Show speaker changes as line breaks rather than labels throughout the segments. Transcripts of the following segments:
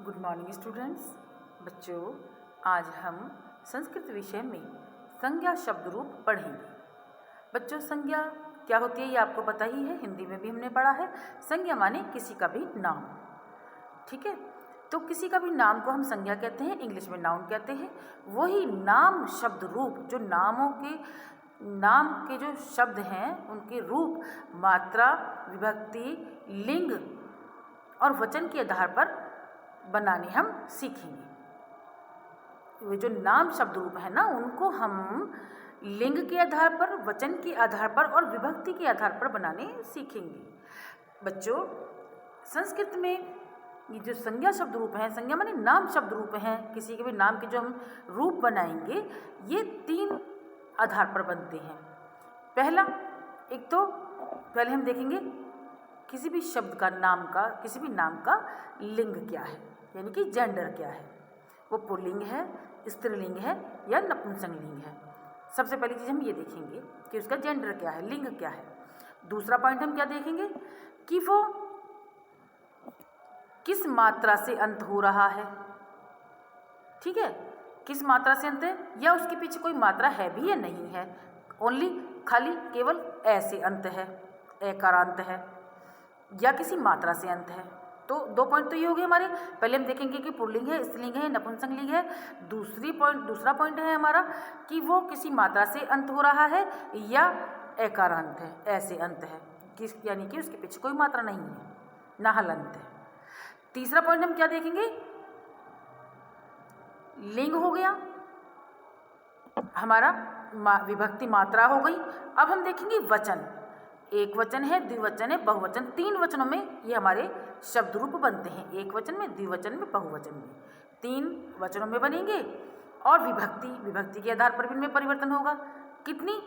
Good morning students. बच्चों, आज हम संस्कृत विषय में संज्ञा शब्द रूप पढ़ेंगे। बच्चों, संज्ञा क्या होती है ये आपको पता ही है, हिंदी में भी हमने पढ़ा है। संज्ञा माने किसी का भी नाम, ठीक है। तो किसी का भी नाम को हम संज्ञा कहते हैं, इंग्लिश में नाउन कहते हैं। वही नाम शब्द रूप, जो नाम के जो शब्द हैं उनके रूप, मात्रा, विभक्ति, लिंग और वचन के आधार पर बनाने हम सीखेंगे। वे जो नाम शब्द रूप है ना, उनको हम लिंग के आधार पर, वचन के आधार पर और विभक्ति के आधार पर बनाने सीखेंगे। बच्चों, संस्कृत में ये जो संज्ञा शब्द रूप हैं, संज्ञा माने नाम शब्द रूप हैं, किसी के भी नाम के जो हम रूप बनाएंगे, ये 3 आधार पर बनते हैं। पहला, एक तो पहले हम देखेंगे किसी भी शब्द का, नाम का, किसी भी नाम का लिंग क्या है, यानी कि जेंडर क्या है। वो पुल्लिंग है, स्त्रीलिंग है या नपुंसकलिंग है। सबसे पहली चीज़ हम ये देखेंगे कि उसका जेंडर क्या है, लिंग क्या है। दूसरा पॉइंट हम क्या देखेंगे कि वो किस मात्रा से अंत हो रहा है, ठीक है, किस मात्रा से अंत है, या उसके पीछे कोई मात्रा है भी या नहीं है, ओनली खाली केवल ऐसे अंत है, एकारांत है, या किसी मात्रा से अंत है। तो 2 पॉइंट तो ये हो गए हमारे। पहले हम देखेंगे कि पुल्लिंग है, स्त्रीलिंग है, नपुंसकलिंग है। दूसरा पॉइंट है हमारा कि वो किसी मात्रा से अंत हो रहा है या एकारांत है, ऐसे अंत है, यानी कि उसके पीछे कोई मात्रा नहीं है, ना हलंत है। तीसरा पॉइंट हम क्या देखेंगे, लिंग हो गया हमारा, विभक्ति मात्रा हो गई। अब हम देखेंगे वचन, एक वचन है, द्विवचन है, बहुवचन। 3 वचनों में ये हमारे शब्द रूप बनते हैं, एक वचन में, द्विवचन में, बहुवचन में। 3 वचनों में बनेंगे। और विभक्ति के आधार पर भी इनमें परिवर्तन होगा। कितनी?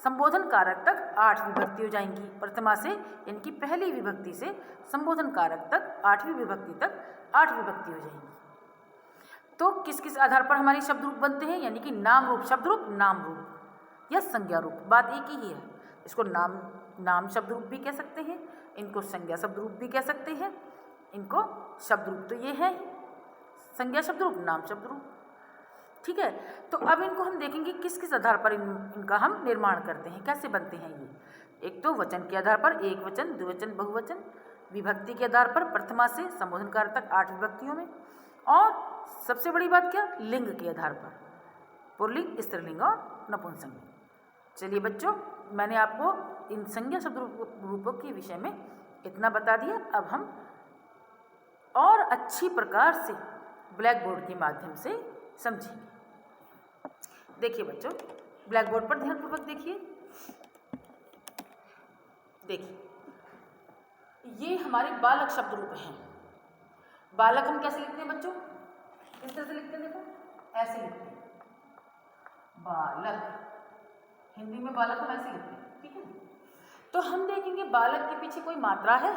संबोधन कारक तक 8 विभक्ति हो जाएंगी प्रथमा से, यानी कि पहली विभक्ति से संबोधन कारक तक 8वीं विभक्ति तक 8 विभक्ति हो जाएंगी। तो किस किस आधार पर हमारे शब्द रूप बनते हैं, यानी कि नाम रूप, शब्द रूप, नाम रूप या संज्ञा रूप, बात एक ही है। इसको नाम शब्द रूप भी कह सकते हैं, इनको संज्ञा शब्द रूप भी कह सकते हैं। इनको शब्द रूप तो ये है, संज्ञा शब्द रूप, नाम शब्द रूप, ठीक है। तो अब इनको हम देखेंगे किस किस आधार पर इनका हम निर्माण करते हैं, कैसे बनते हैं ये। एक तो वचन के आधार पर, एक वचन, द्विवचन, बहुवचन। विभक्ति के आधार पर प्रथमा से संबोधन कारक तक 8 विभक्तियों में। और सबसे बड़ी बात क्या, लिंग के आधार पर, पुल्लिंग, स्त्रीलिंग और नपुंसकलिंग। चलिए बच्चों, मैंने आपको इन संज्ञा शब्द रूपों के विषय में इतना बता दिया। अब हम और अच्छी प्रकार से ब्लैक बोर्ड के माध्यम से समझेंगे। देखिए बच्चों, ब्लैक बोर्ड पर ध्यानपूर्वक देखिए। ये हमारे बालक शब्द रूप हैं। बालक हम कैसे लिखते हैं बच्चों, इस तरह से लिखते हैं, देखो ऐसे लिखते हैं बालक। हिंदी में बालक हम ऐसे लिखते हैं, ठीक है। तो हम देखेंगे बालक के पीछे कोई मात्रा है,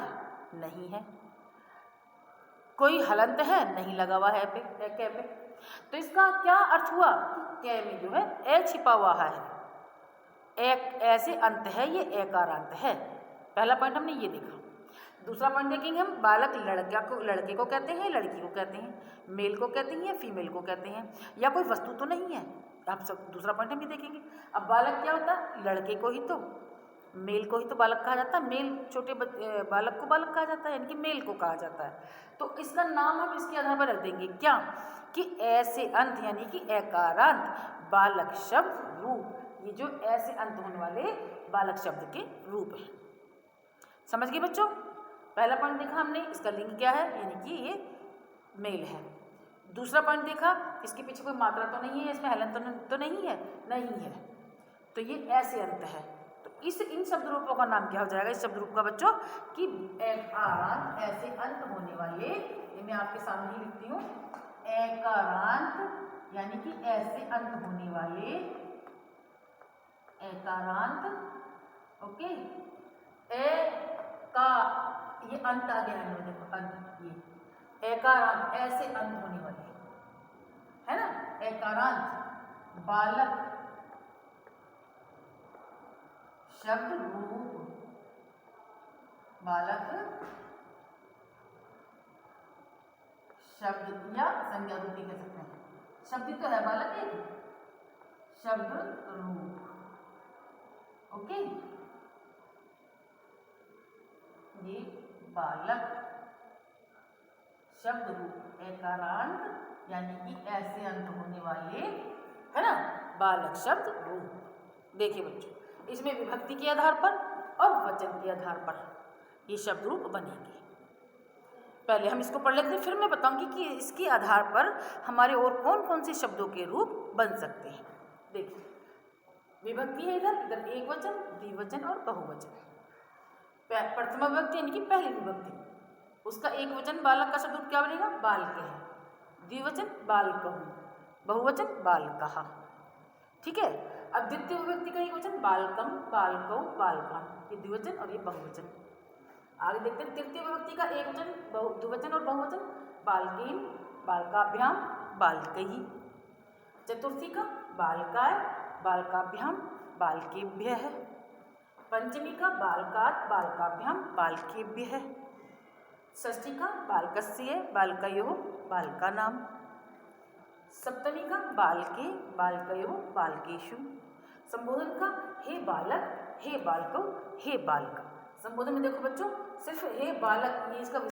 नहीं है, कोई हलंत है, नहीं लगा हुआ है कै पे। तो इसका क्या अर्थ हुआ कि कै में जो है ए छिपा हुआ है, एक ऐसे अंत है, ये एकारांत है। पहला पॉइंट हमने ये देखा। दूसरा पॉइंट देखेंगे हम, बालक लड़के को कहते हैं, लड़की को कहते हैं, मेल को कहते हैं या फीमेल को कहते हैं, या कोई वस्तु तो नहीं है। आप सब दूसरा पॉइंट हम ये देखेंगे। अब बालक क्या होता है, लड़के को ही तो, मेल को ही तो बालक कहा जाता है, मेल छोटे बालक को बालक कहा जाता है, यानी कि मेल को कहा जाता है। तो इसका नाम हम इसके आधार पर रख देंगे क्या, कि ऐसे अंत, यानी कि एकारांत बालक शब्द रूप। ये जो ऐसे अंत होने वाले बालक शब्द के रूप है। समझ गए बच्चों? पहला पॉइंट देखा हमने, इसका लिंग क्या है, यानी कि ये मेल है। दूसरा पॉइंट देखा, इसके पीछे कोई मात्रा तो नहीं है, इसमें हलंत तो नहीं है, तो ये ऐसे अंत है। तो इन शब्द रूपों का नाम क्या हो जाएगा, इस शब्द रूप का बच्चों, कि एकारांत, ऐसे अंत होने वाले, ये मैं आपके सामने ही लिखती हूँ, एकारांत, यानी कि ऐसे अंत होने वाले एकारांत, ओके। ये अंत आ गया है, देखो अंत, ये एकारांत, ऐसे अंत होने वाले है ना, एकारांत बालक शब्द रूप, बालक शब्द या संज्ञा रूप भी कह सकते हैं। शब्द तो है बालक एक, शब्द रूप। ओके, ये बालक शब्द रूप एकारांत यानी कि ऐसे अंत होने वाले, है ना, बालक शब्द रूप। देखिए बच्चों, इसमें विभक्ति के आधार पर और वचन के आधार पर ये शब्द रूप बनेंगे। पहले हम इसको पढ़ लेते हैं, फिर मैं बताऊंगी कि इसके आधार पर हमारे और कौन कौन से शब्दों के रूप बन सकते हैं। देखिए, विभक्ति है इधर, इधर एक वचन, द्विवचन और बहुवचन। प्रथमा विभक्ति यानी कि पहली विभक्ति, उसका एक वचन बालक का शब्द रूप क्या बनेगा? बालकः। द्विवचन बालकः, बहुवचन बालकः। ठीक है। अब द्वितीय विभक्ति का एक वचन बालकम, बालकौ, बालकाम, ये द्विवचन और ये बहुवचन। आगे देखते हैं तृतीय विभक्ति का एक वचन द्विवचन और बहुवचन बालकेन, बालकाभ्याम, बालकैः। चतुर्थी का बालकाय, बालकाभ्याम, बालकेभ्यः। पंचमी का बालकात्, बालकाभ्याम, बालकेभ्यः। षष्ठी का बालकस्य, बालकयोः, बालकानां। सप्तमी का बालके, बालकयोः, बालकेषु। संबोधन का हे बालक, हे बालकौ, हे बालिका। संबोधन में देखो बच्चों, सिर्फ हे बालक ये इसका